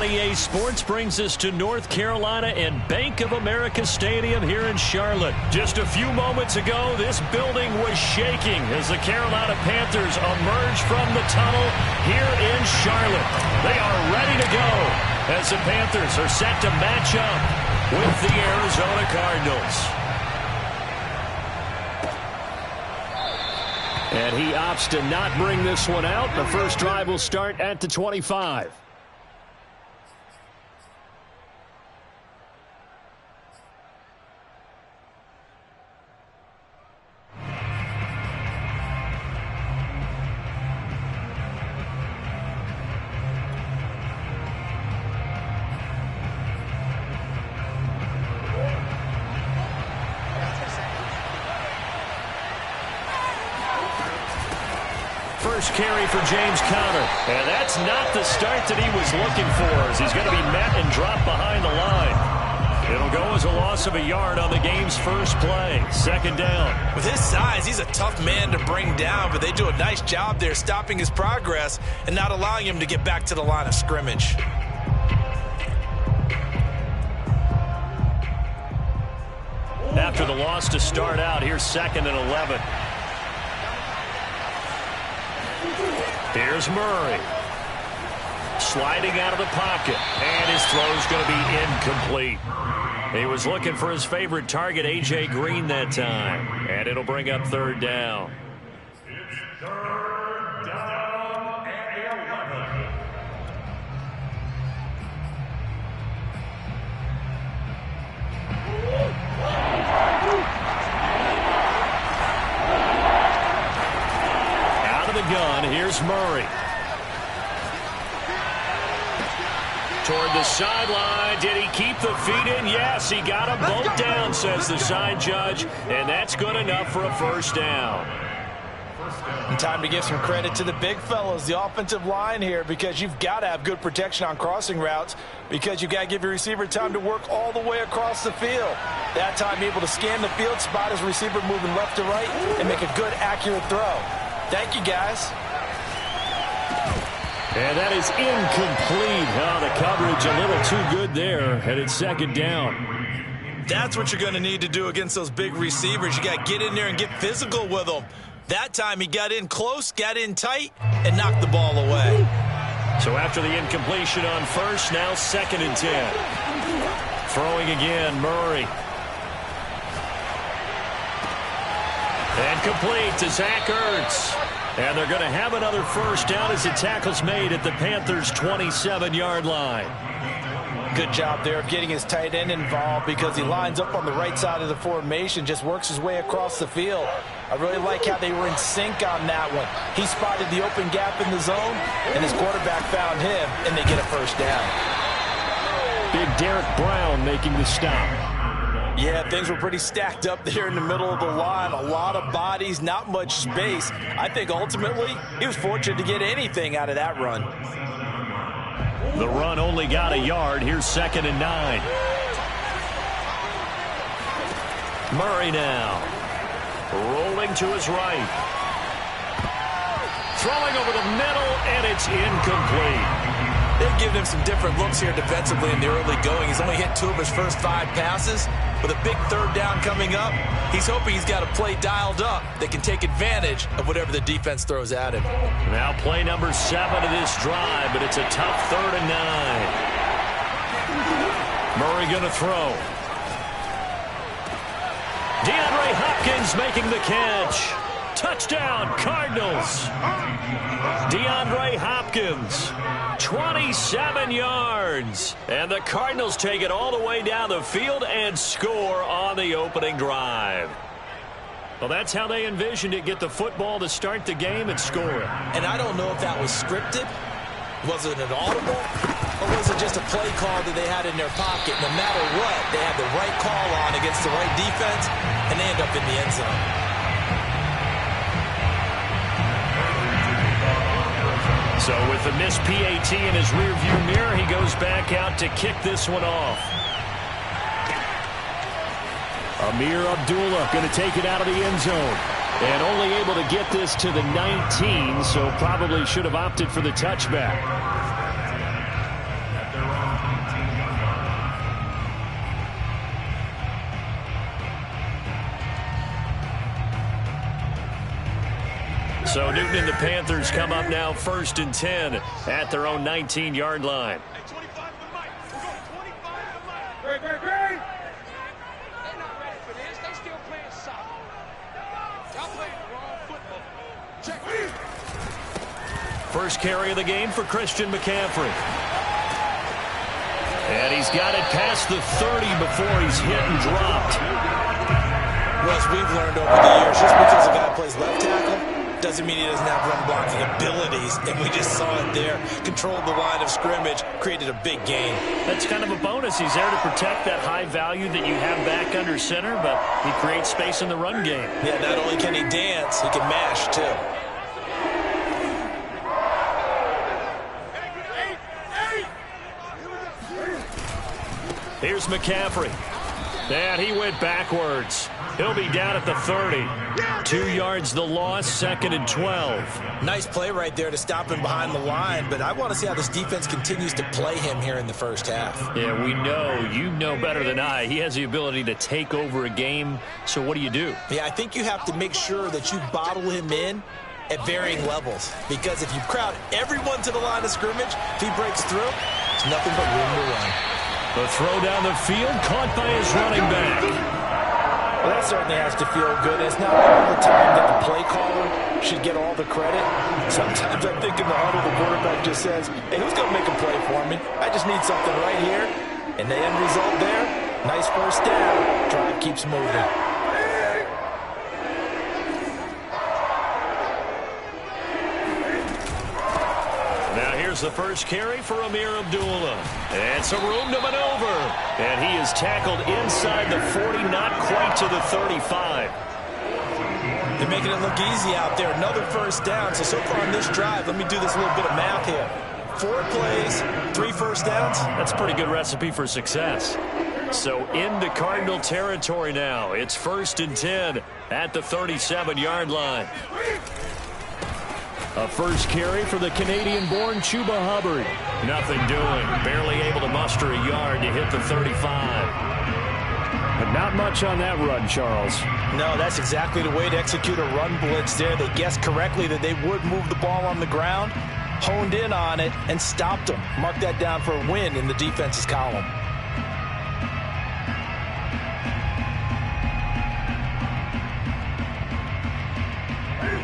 EA Sports brings us to North Carolina and Bank of America Stadium here in Charlotte. Just a few moments ago, this building was shaking as the Carolina Panthers emerge from the tunnel here in Charlotte. They are ready to go as the Panthers are set to match up with the Arizona Cardinals. And he opts to not bring this one out. The first drive will start at the 25. First carry for James Conner. And that's not the start that he was looking for, as he's going to be met and dropped behind the line. It'll go as a loss of a yard on the game's first play. Second down. With his size, he's a tough man to bring down, but they do a nice job there stopping his progress and not allowing him to get back to the line of scrimmage. After the loss to start out, here's 2nd and 11. Here's Murray. Sliding out of the pocket. And his throw's going to be incomplete. He was looking for his favorite target, A.J. Green, that time. And it'll bring up 3rd down. It's 3rd down and 11. The gun. Here's Murray. Toward the sideline. Did he keep the feet in? Yes, he got him both down, says the side judge. And that's good enough for a 1st down. And time to give some credit to the big fellas, the offensive line here, because you've got to have good protection on crossing routes, because you've got to give your receiver time to work all the way across the field. That time able to scan the field, spot his receiver moving left to right, and make a good, accurate throw. Thank you, guys. And that is incomplete. Oh, the coverage a little too good there, and it's 2nd down. That's what you're going to need to do against those big receivers. You got to get in there and get physical with them. That time he got in close, got in tight, and knocked the ball away. So after the incompletion on 1st, now 2nd and 10. Throwing again, Murray. And complete to Zach Ertz. And they're going to have another 1st down as the tackle's made at the Panthers' 27-yard line. Good job there of getting his tight end involved, because he lines up on the right side of the formation, just works his way across the field. I really like how they were in sync on that one. He spotted the open gap in the zone, and his quarterback found him, and they get a 1st down. Big Derek Brown making the stop. Yeah, things were pretty stacked up there in the middle of the line. A lot of bodies, not much space. I think ultimately he was fortunate to get anything out of that run. The run only got a yard. Here's 2nd and 9. Murray now. Rolling to his right. Throwing over the middle, and it's incomplete. They've given him some different looks here defensively in the early going. He's only hit 2 of his first 5 passes. With a big 3rd down coming up, he's hoping he's got a play dialed up that can take advantage of whatever the defense throws at him. Now play number 7 of this drive, but it's a tough 3rd and 9. Murray going to throw. DeAndre Hopkins making the catch. Touchdown, Cardinals. DeAndre Hopkins, 27 yards. And the Cardinals take it all the way down the field and score on the opening drive. Well, that's how they envisioned it. Get the football to start the game and score it. And I don't know if that was scripted. Was it an audible? Or was it just a play call that they had in their pocket? No matter what, they had the right call on against the right defense, and they end up in the end zone. So with the missed PAT in his rearview mirror, he goes back out to kick this one off. Amir Abdullah going to take it out of the end zone. And only able to get this to the 19, so probably should have opted for the touchback. So Newton and the Panthers come up now 1st and 10 at their own 19-yard line. First carry of the game for Christian McCaffrey. And he's got it past the 30 before he's hit and dropped. Well, as we've learned over the years, just because a guy plays left tackle doesn't mean he doesn't have run blocking abilities. And we just saw it there. Controlled the line of scrimmage, created a big gain. That's kind of a bonus. He's there to protect that high value that you have back under center, but he creates space in the run game. Yeah, not only can he dance, he can mash, too. Here's McCaffrey. And he went backwards. He'll be down at the 30. 2 yards the loss, 2nd and 12. Nice play right there to stop him behind the line, but I want to see how this defense continues to play him here in the first half. Yeah, we know. You know better than I. He has the ability to take over a game, so what do you do? Yeah, I think you have to make sure that you bottle him in at varying levels, because if you crowd everyone to the line of scrimmage, if he breaks through, there's nothing but room to run. The throw down the field, caught by his running back. Well, that certainly has to feel good. It's not all the time that the play caller should get all the credit. Sometimes I think in the huddle, the quarterback just says, hey, who's going to make a play for me? I just need something right here. And the end result there, nice first down. Drive keeps moving. The first carry for Amir Abdullah. And some room to maneuver. And he is tackled inside the 40, not quite to the 35. They're making it look easy out there. Another first down. So far on this drive, let me do this little bit of math here. 4 plays, 3 first downs. That's a pretty good recipe for success. So into Cardinal territory now. It's 1st and 10 at the 37-yard line. A first carry for the Canadian-born Chuba Hubbard. Nothing doing. Barely able to muster a yard to hit the 35. But not much on that run, Charles. No, that's exactly the way to execute a run blitz there. They guessed correctly that they would move the ball on the ground, honed in on it, and stopped them. Mark that down for a win in the defense's column.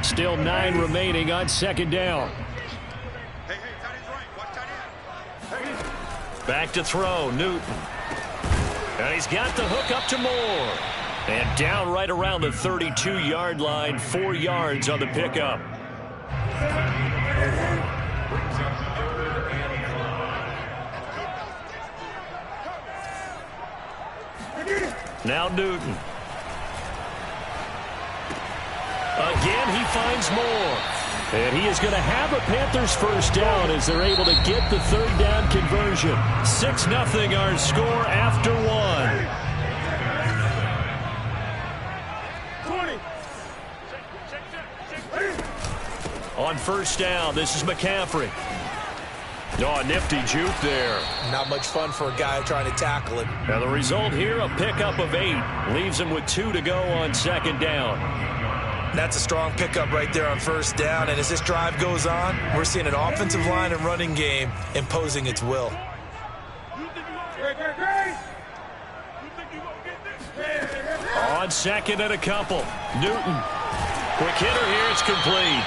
Still 9 remaining on 2nd down. Back to throw, Newton. And he's got the hook up to Moore. And down right around the 32-yard line, 4 yards on the pickup. Now Newton. Again, he finds Moore. And he is going to have a Panthers first down as they're able to get the 3rd down conversion. 6-0 our score after 1. 20. On first down, this is McCaffrey. Oh, a nifty juke there. Not much fun for a guy trying to tackle it. Now the result here, a pickup of 8. Leaves him with 2 to go on 2nd down. That's a strong pickup right there on first down. And as this drive goes on, we're seeing an offensive line and running game imposing its will. On 2nd and a couple. Newton. Quick hitter here. It's complete.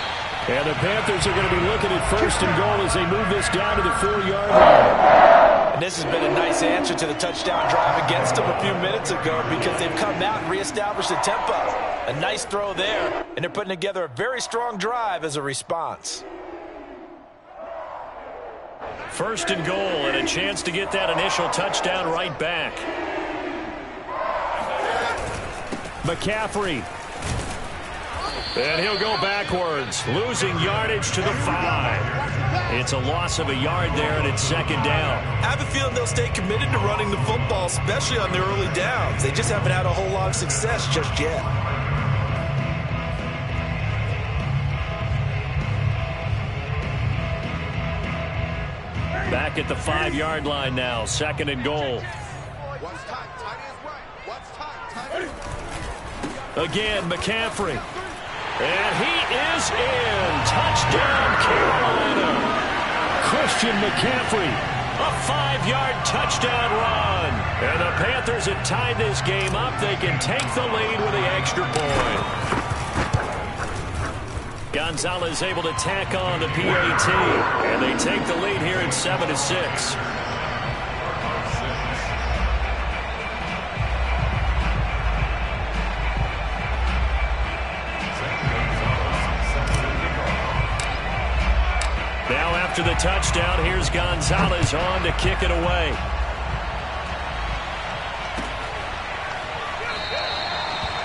And the Panthers are going to be looking at 1st and goal as they move this down to the 4-yard line. And this has been a nice answer to the touchdown drive against them a few minutes ago because they've come out and reestablished the tempo. A nice throw there, and they're putting together a very strong drive as a response. 1st and goal and a chance to get that initial touchdown right back. McCaffrey. And he'll go backwards, losing yardage to the 5. It's a loss of a yard there, and it's 2nd down. I have a feeling they'll stay committed to running the football, especially on their early downs. They just haven't had a whole lot of success just yet. Back at the 5-yard line now, 2nd and goal. Again, McCaffrey. And he is in. Touchdown, Carolina. Christian McCaffrey, a 5-yard touchdown run. And the Panthers have tied this game up. They can take the lead with the extra point. Gonzalez able to tack on the PAT. And they take the lead here at 7-6. Now after the touchdown, here's Gonzalez on to kick it away.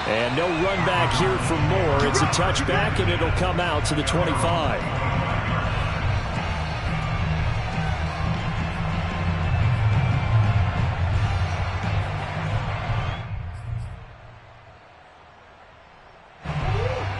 And no run back here for Moore. It's a touchback, and it'll come out to the 25.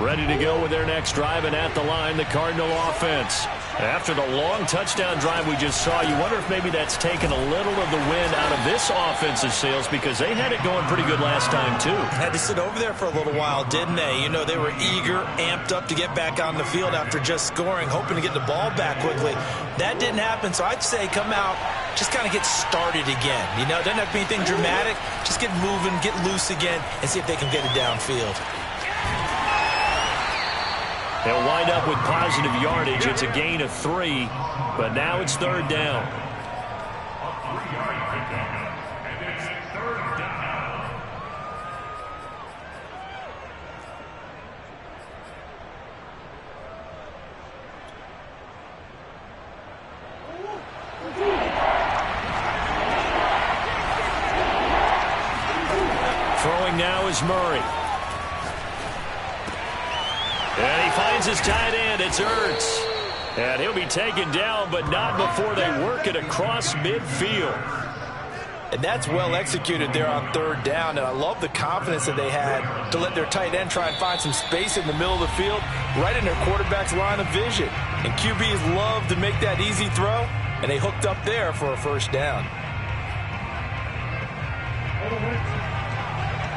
Ready to go with their next drive, and at the line, the Cardinal offense. After the long touchdown drive we just saw, you wonder if maybe that's taken a little of the wind out of this offensive sails, because they had it going pretty good last time, too. Had to sit over there for a little while, didn't they? You know, they were eager, amped up to get back on the field after just scoring, hoping to get the ball back quickly. That didn't happen, so I'd say come out, just kind of get started again. You know, doesn't have to be anything dramatic. Just get moving, get loose again, and see if they can get it downfield. They'll wind up with positive yardage. It's a gain of 3, but now it's 3rd down. A 3-yard pickup, and it's 3rd down. Throwing now is Murray. And he finds his tight end. It's Ertz. And he'll be taken down, but not before they work it across midfield. And that's well executed there on 3rd down. And I love the confidence that they had to let their tight end try and find some space in the middle of the field, right in their quarterback's line of vision. And QBs love to make that easy throw, and they hooked up there for a 1st down.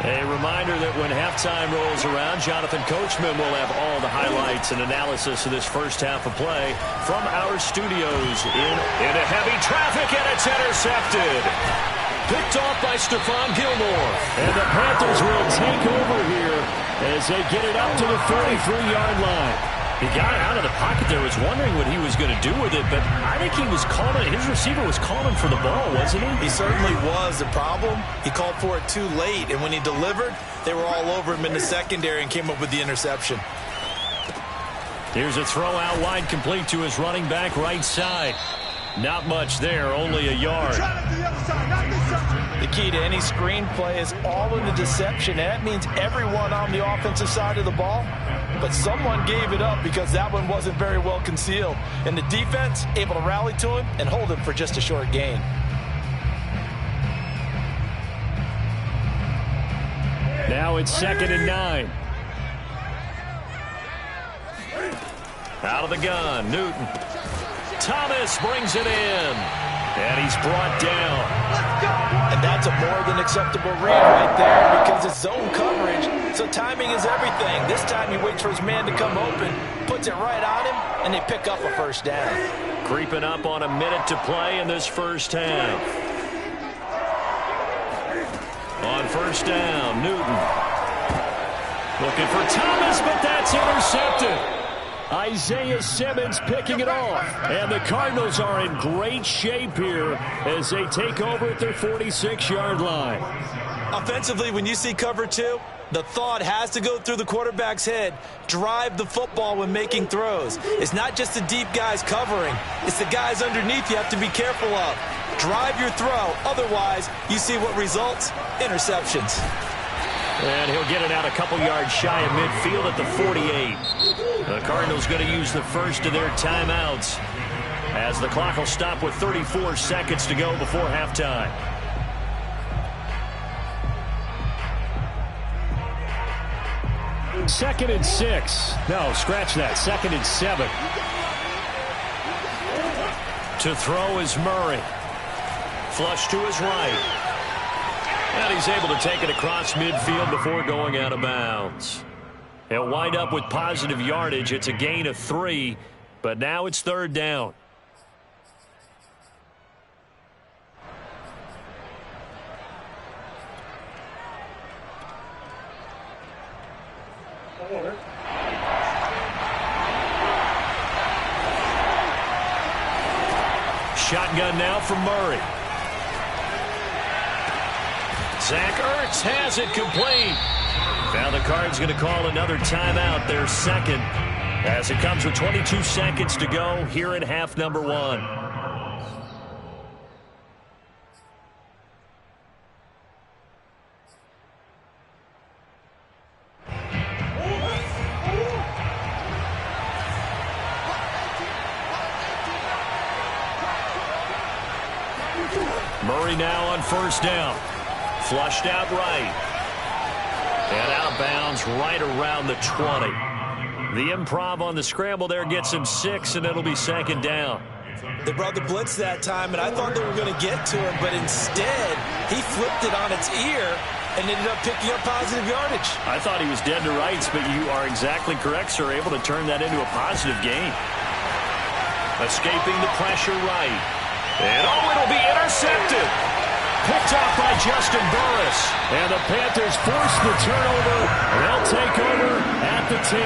A reminder that when halftime rolls around, Jonathan Coachman will have all the highlights and analysis of this first half of play from our studios into heavy traffic, and it's intercepted. Picked off by Stephon Gilmore. And the Panthers will take over here as they get it up to the 33-yard line. He got out of the pocket there, was wondering what he was going to do with it, but I think he was calling, his receiver was calling for the ball, wasn't he? He certainly was. The problem, he called for it too late, and when he delivered, they were all over him in the secondary and came up with the interception. Here's a throw out wide, complete to his running back right side. Not much there, only a yard. The key to any screenplay is all in the deception, and that means everyone on the offensive side of the ball. But someone gave it up because that one wasn't very well concealed. And the defense able to rally to him and hold him for just a short gain. Now it's 2nd and 9. Out of the gun, Newton. Thomas brings it in. And he's brought down. And that's a more than acceptable read right there because it's zone coverage, so timing is everything. This time he waits for his man to come open, puts it right on him, and they pick up a 1st down. Creeping up on a minute to play in this first half. On 1st down, Newton. Looking for Thomas, but that's intercepted. Isaiah Simmons picking it off. And the Cardinals are in great shape here as they take over at their 46-yard line. Offensively, when you see cover 2, the thought has to go through the quarterback's head. Drive the football when making throws. It's not just the deep guys covering. It's the guys underneath you have to be careful of. Drive your throw. Otherwise, you see what results? Interceptions. And he'll get it out a couple yards shy of midfield at the 48. The Cardinals going to use the first of their timeouts as the clock will stop with 34 seconds to go before halftime. Second and 6. No, scratch that. 2nd and 7. To throw is Murray. Flush to his right. And he's able to take it across midfield before going out of bounds. He'll wind up with positive yardage. It's a gain of 3, but now it's third down. Shotgun now from Murray. Zach Ertz has it complete. Now the Cards going to call another timeout, their second, as it comes with 22 seconds to go here in half number 1. Murray now on first down. Flushed out right. And out of bounds right around the 20. The improv on the scramble there gets him 6, and it'll be second down. They brought the blitz that time, and I thought they were going to get to him, but instead he flipped it on its ear and ended up picking up positive yardage. I thought he was dead to rights, but you are exactly correct, sir. Able to turn that into a positive gain. Escaping the pressure right. And it'll be intercepted. Picked off by Justin Burris. And the Panthers force the turnover. They'll take over at the 10.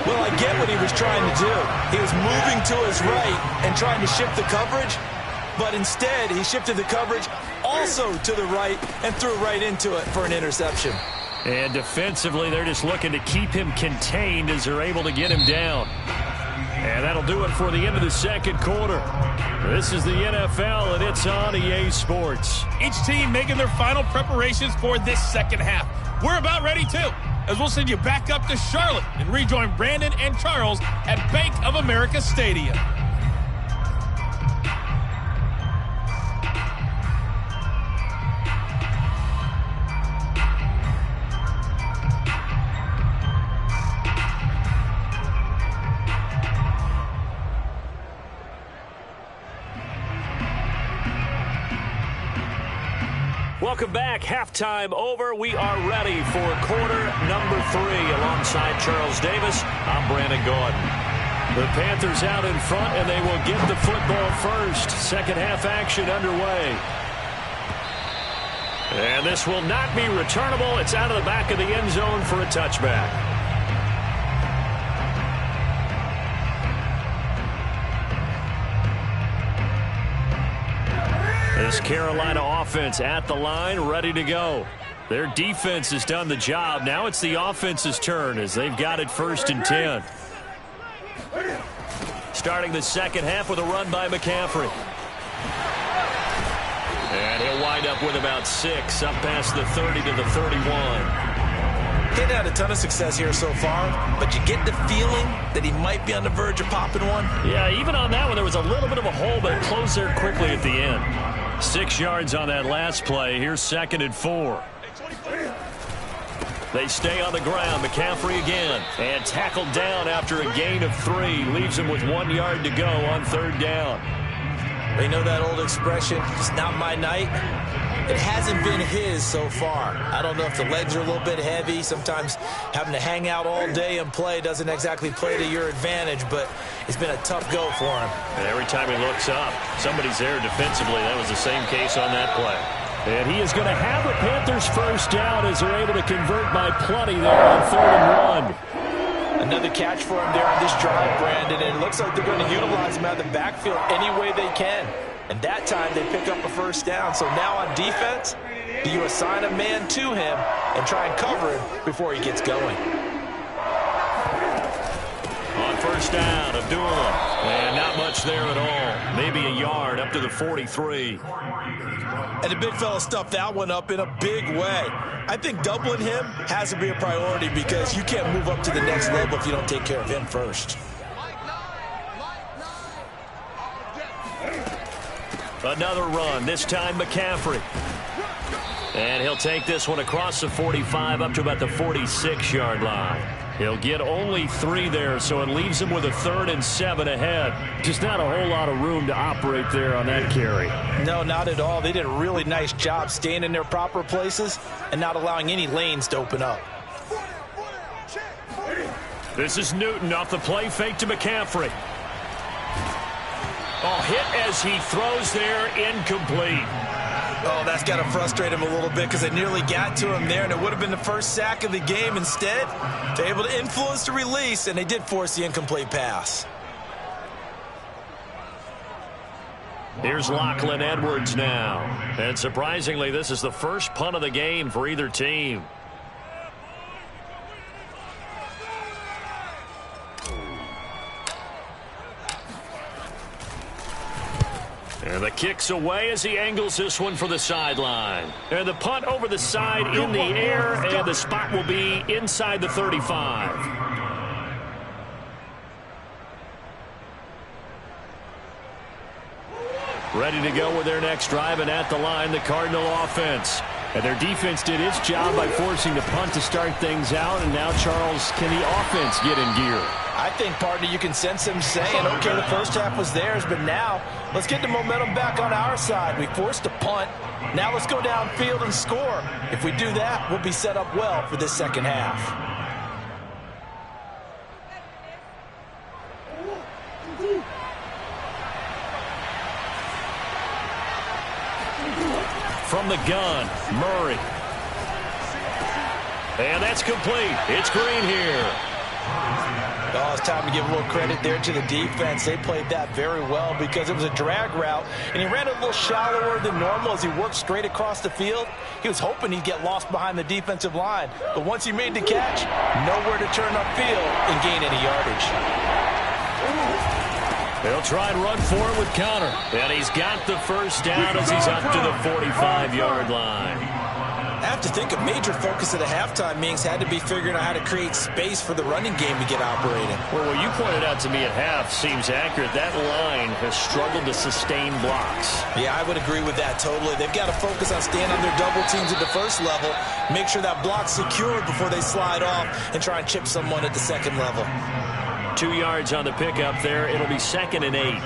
Well, I get what he was trying to do. He was moving to his right and trying to shift the coverage. But instead, he shifted the coverage also to the right and threw right into it for an interception. And defensively, they're just looking to keep him contained as they're able to get him down. And that'll do it for the end of the second quarter. This is the NFL, and it's on EA Sports. Each team making their final preparations for this second half. We're about ready, too, as we'll send you back up to Charlotte and rejoin Brandon and Charles at Bank of America Stadium. Welcome back. Halftime over. We are ready for quarter number 3. Alongside Charles Davis, I'm Brandon Gordon. The Panthers out in front, and they will get the football first. Second half action underway. And this will not be returnable. It's out of the back of the end zone for a touchback. This Carolina offense at the line, ready to go. Their defense has done the job. Now it's the offense's turn as they've got it first and 10. Starting the second half with a run by McCaffrey. And he'll wind up with about 6, up past the 30 to the 31. He'd had a ton of success here so far, but you get the feeling that he might be on the verge of popping one. Yeah, even on that one, there was a little bit of a hole, but it closed there quickly at the end. 6 yards on that last play. Here's second and 4. They stay on the ground. McCaffrey again. And tackled down after a gain of 3. Leaves him with 1 yard to go on third down. They know that old expression, it's not my night. It hasn't been his so far. I don't know if the legs are a little bit heavy. Sometimes having to hang out all day and play doesn't exactly play to your advantage, but it's been a tough go for him. And every time he looks up, somebody's there defensively. That was the same case on that play. And he is going to have the Panthers first down as they're able to convert by plenty there on third and 1. Another catch for him there on this drive, Brandon, and it looks like they're going to utilize him out of the backfield any way they can. And that time they pick up a first down. So now on defense, do you assign a man to him and try and cover him before he gets going? On first down, Abdullah. And not much there at all. Maybe a yard up to the 43. And the big fella stuffed that one up in a big way. I think doubling him has to be a priority because you can't move up to the next level if you don't take care of him first. Another run, this time McCaffrey. And he'll take this one across the 45 up to about the 46-yard line. He'll get only 3 there, so it leaves him with a 3rd and 7 ahead. Just not a whole lot of room to operate there on that carry. No, not at all. They did a really nice job staying in their proper places and not allowing any lanes to open up. This is Newton off the play fake to McCaffrey. Oh, hit as he throws there, incomplete. Oh, that's got to frustrate him a little bit because they nearly got to him there, and it would have been the first sack of the game. Instead, they're able to influence the release, and they did force the incomplete pass. Here's Lachlan Edwards now. And surprisingly, this is the first punt of the game for either team. And the kick's away as he angles this one for the sideline. And the punt over the side in the air, and the spot will be inside the 35. Ready to go with their next drive, and at the line, the Cardinal offense. And their defense did its job by forcing the punt to start things out, and now, Charles, can the offense get in gear? I think, partner, you can sense them saying, okay, the first half was theirs, but now let's get the momentum back on our side. We forced a punt. Now let's go downfield and score. If we do that, we'll be set up well for this second half. From the gun, Murray. And that's complete. It's Green here. Oh, it's time to give a little credit there to the defense. They played that very well because it was a drag route, and he ran a little shallower than normal as he worked straight across the field. He was hoping he'd get lost behind the defensive line, but once he made the catch, nowhere to turn upfield and gain any yardage. They'll try and run for it with counter. And he's got the first down as he's up to the 45-yard line. I have to think a major focus of the halftime meetings had to be figuring out how to create space for the running game to get operating. Well, what you pointed out to me at half seems accurate. That line has struggled to sustain blocks. Yeah, I would agree with that totally. They've got to focus on staying on their double teams at the first level, make sure that block's secured before they slide off, and try and chip someone at the second level. 2 yards on the pickup there. It'll be 2nd and 8.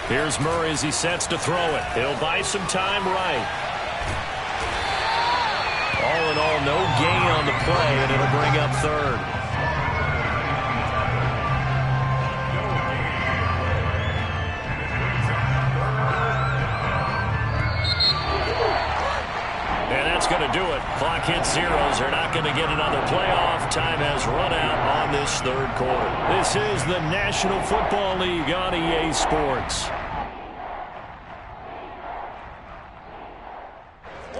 Here's Murray as he sets to throw it. He'll buy some time right. All in all, no gain on the play, and it'll bring up 3rd. Going to do it. Clock hits zeros. They're not going to get another playoff. Time has run out on this 3rd quarter. This is the National Football League on EA Sports.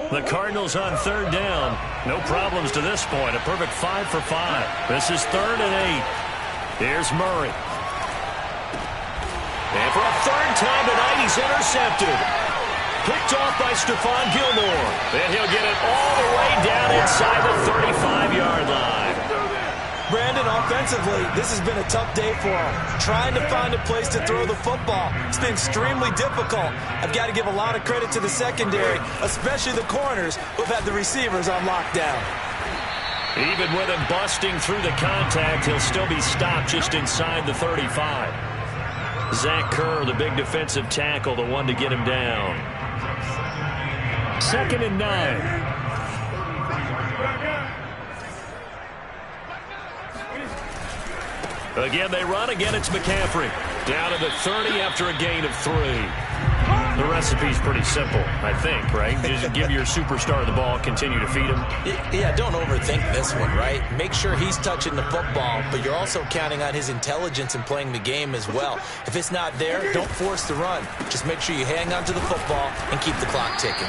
The Cardinals on 3rd down. No problems to this point. A perfect 5 for 5. This is 3rd and 8. Here's Murray. And for a 3rd time tonight, he's intercepted. Picked off by Stephon Gilmore. And he'll get it all the way down inside the 35-yard line. Brandon, offensively, this has been a tough day for him. Trying to find a place to throw the football. It's been extremely difficult. I've got to give a lot of credit to the secondary, especially the corners who've had the receivers on lockdown. Even with him busting through the contact, he'll still be stopped just inside the 35. Zach Kerr, the big defensive tackle, the one to get him down. 2nd and 9. Again, they run. Again, it's McCaffrey. Down to the 30 after a gain of 3. The recipe's pretty simple, I think, right? Just give your superstar the ball, continue to feed him. Yeah, don't overthink this one, right? Make sure he's touching the football, but you're also counting on his intelligence in playing the game as well. If it's not there, don't force the run. Just make sure you hang on to the football and keep the clock ticking.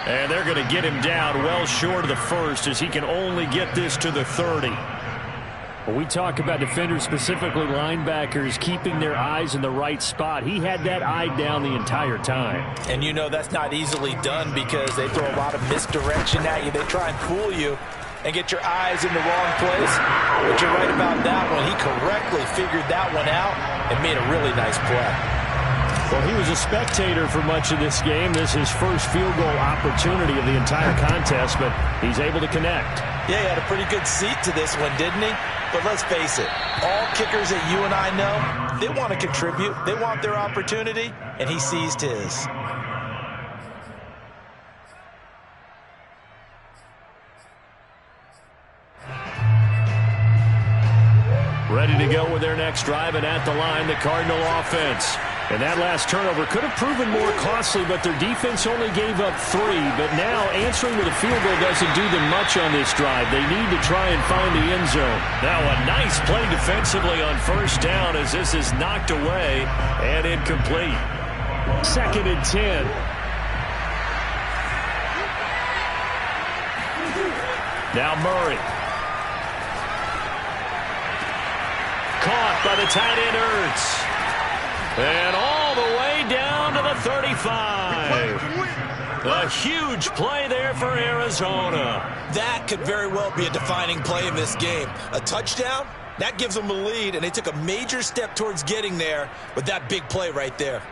And they're going to get him down well short of the 1st as he can only get this to the 30. When we talk about defenders, specifically linebackers, keeping their eyes in the right spot, he had that eye down the entire time. And you know that's not easily done because they throw a lot of misdirection at you. They try and fool you and get your eyes in the wrong place. But you're right about that one. He correctly figured that one out and made a really nice play. Well, he was a spectator for much of this game. This is his first field goal opportunity of the entire contest, but he's able to connect. Yeah, he had a pretty good seat to this one, didn't he? But let's face it, all kickers that you and I know, they want to contribute. They want their opportunity, and he seized his. to go with their next drive, and at the line, the Cardinal offense. And that last turnover could have proven more costly, but their defense only gave up 3. But now answering with a field goal doesn't do them much on this drive. They need to try and find the end zone. Now a nice play defensively on first down as this is knocked away and incomplete. 2nd and 10. Now Murray. Caught by the tight end Ertz. And all the way down to the 35. A huge play there for Arizona. That could very well be a defining play in this game. A touchdown, that gives them a lead, and they took a major step towards getting there with that big play right there.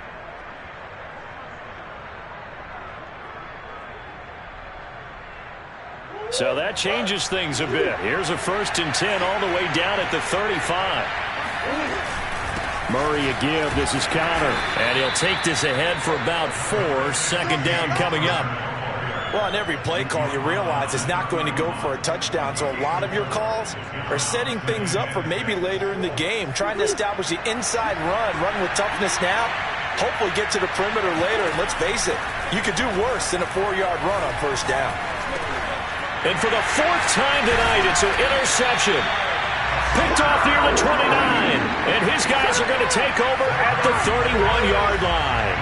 So that changes things a bit. Here's a 1st and 10 all the way down at the 35. Murray a give. This is Connor. And he'll take this ahead for about 4. 2nd down coming up. Well, on every play call, you realize it's not going to go for a touchdown. So a lot of your calls are setting things up for maybe later in the game, trying to establish the inside run with toughness now, hopefully get to the perimeter later. And let's face it, you could do worse than a 4-yard run on 1st down. And for the 4th time tonight, it's an interception. Picked off near the 29. And his guys are going to take over at the 31-yard line.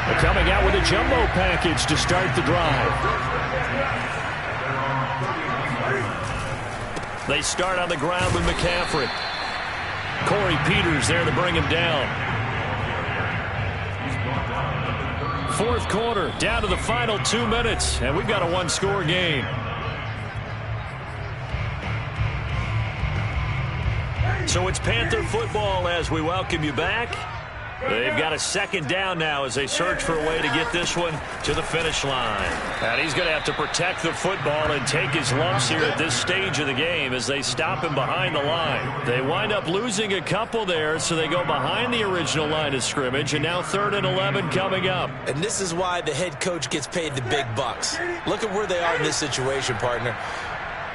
They're coming out with a jumbo package to start the drive. They start on the ground with McCaffrey. Corey Peters there to bring him down. 4th quarter, down to the final 2 minutes. And we've got a 1-score game. So it's Panther football as we welcome you back. They've got a 2nd down now as they search for a way to get this one to the finish line. And he's going to have to protect the football and take his lumps here at this stage of the game as they stop him behind the line. They wind up losing a couple there, so they go behind the original line of scrimmage, and now 3rd and 11 coming up. And this is why the head coach gets paid the big bucks. Look at where they are in this situation, partner.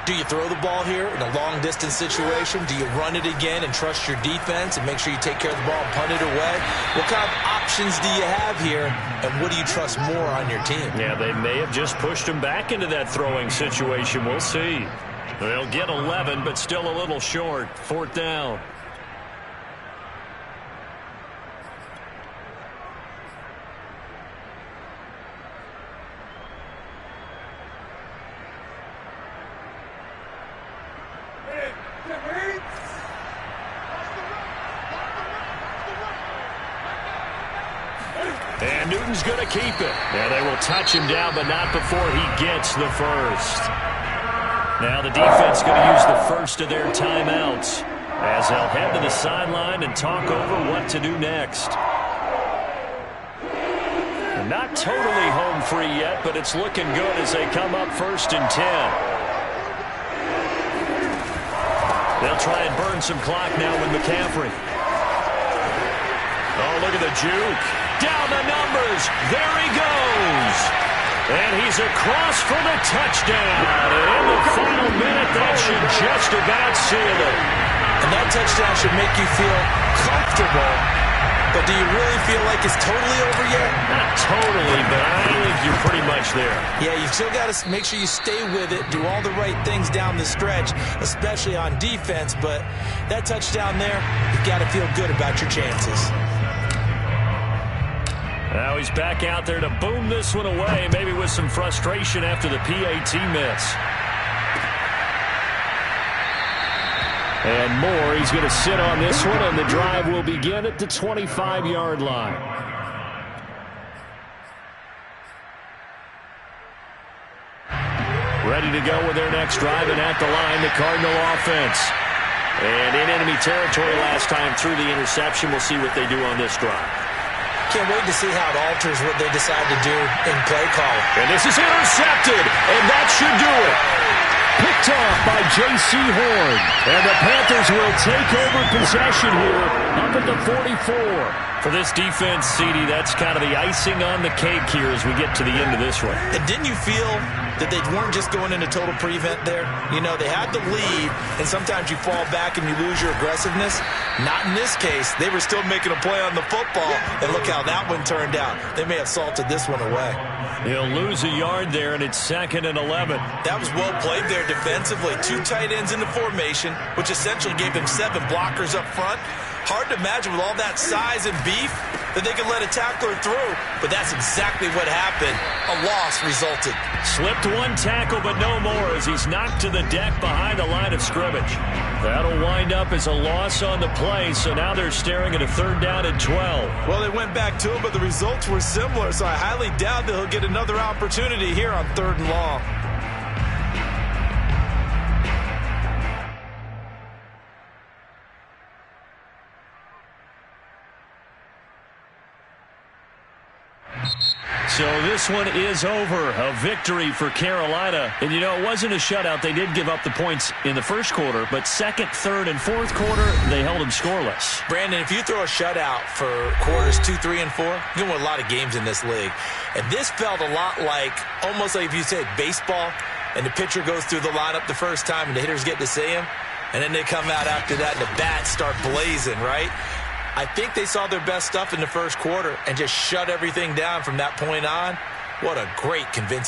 Do you throw the ball here in a long-distance situation? Do you run it again and trust your defense and make sure you take care of the ball and punt it away? What kind of options do you have here, and what do you trust more on your team? Yeah, they may have just pushed him back into that throwing situation. We'll see. They'll get 11, but still a little short. 4th down. And Newton's going to keep it. Yeah, they will touch him down, but not before he gets the 1st. Now the defense going to use the 1st of their timeouts as they'll head to the sideline and talk over what to do next. Not totally home free yet, but it's looking good as they come up 1st and 10. They'll try and burn some clock now with McCaffrey. Oh, look at the juke. Down the numbers. There he goes. And he's across for the touchdown. And in the final minute, that should just about seal it. And that touchdown should make you feel comfortable. But do you really feel like it's totally over yet? Not totally, but I think you're pretty much there. Yeah, you still got to make sure you stay with it, do all the right things down the stretch, especially on defense. But that touchdown there, you've got to feel good about your chances. Now he's back out there to boom this one away, maybe with some frustration after the PAT miss. And more, he's going to sit on this one, and the drive will begin at the 25-yard line. Ready to go with their next drive, and at the line, the Cardinal offense. And in enemy territory last time through the interception. We'll see what they do on this drive. Can't wait to see how it alters what they decide to do in play calling. And this is intercepted, and that should do it. Picked off by J.C. Horn. And the Panthers will take over possession here Up at the 44. For this defense, CD, that's kind of the icing on the cake here as we get to the end of this one. And didn't you feel that they weren't just going into total prevent there? You know, they had the lead, and sometimes you fall back and you lose your aggressiveness. Not in this case. They were still making a play on the football, and look how that one turned out. They may have salted this one away. He'll lose a yard there, and it's 2nd and 11. That was well played there defensively. 2 tight ends in the formation, which essentially gave them 7 blockers up front. Hard to imagine with all that size and beef that they could let a tackler through, but that's exactly what happened. A loss resulted. Slipped one tackle, but no more as he's knocked to the deck behind the line of scrimmage. That'll wind up as a loss on the play, so now they're staring at a 3rd down and 12. Well, they went back to it, but the results were similar, so I highly doubt that he'll get another opportunity here on 3rd and long. So this one is over. A victory for Carolina. And, you know, it wasn't a shutout. They did give up the points in the first quarter, but 2nd, 3rd, and 4th quarter, they held them scoreless. Brandon, if you throw a shutout for quarters 2, 3, and 4, you can win a lot of games in this league. And this felt a lot like, almost like if you said baseball, and the pitcher goes through the lineup the first time, and the hitters get to see him, and then they come out after that, and the bats start blazing, right? I think they saw their best stuff in the first quarter and just shut everything down from that point on. What a great convincing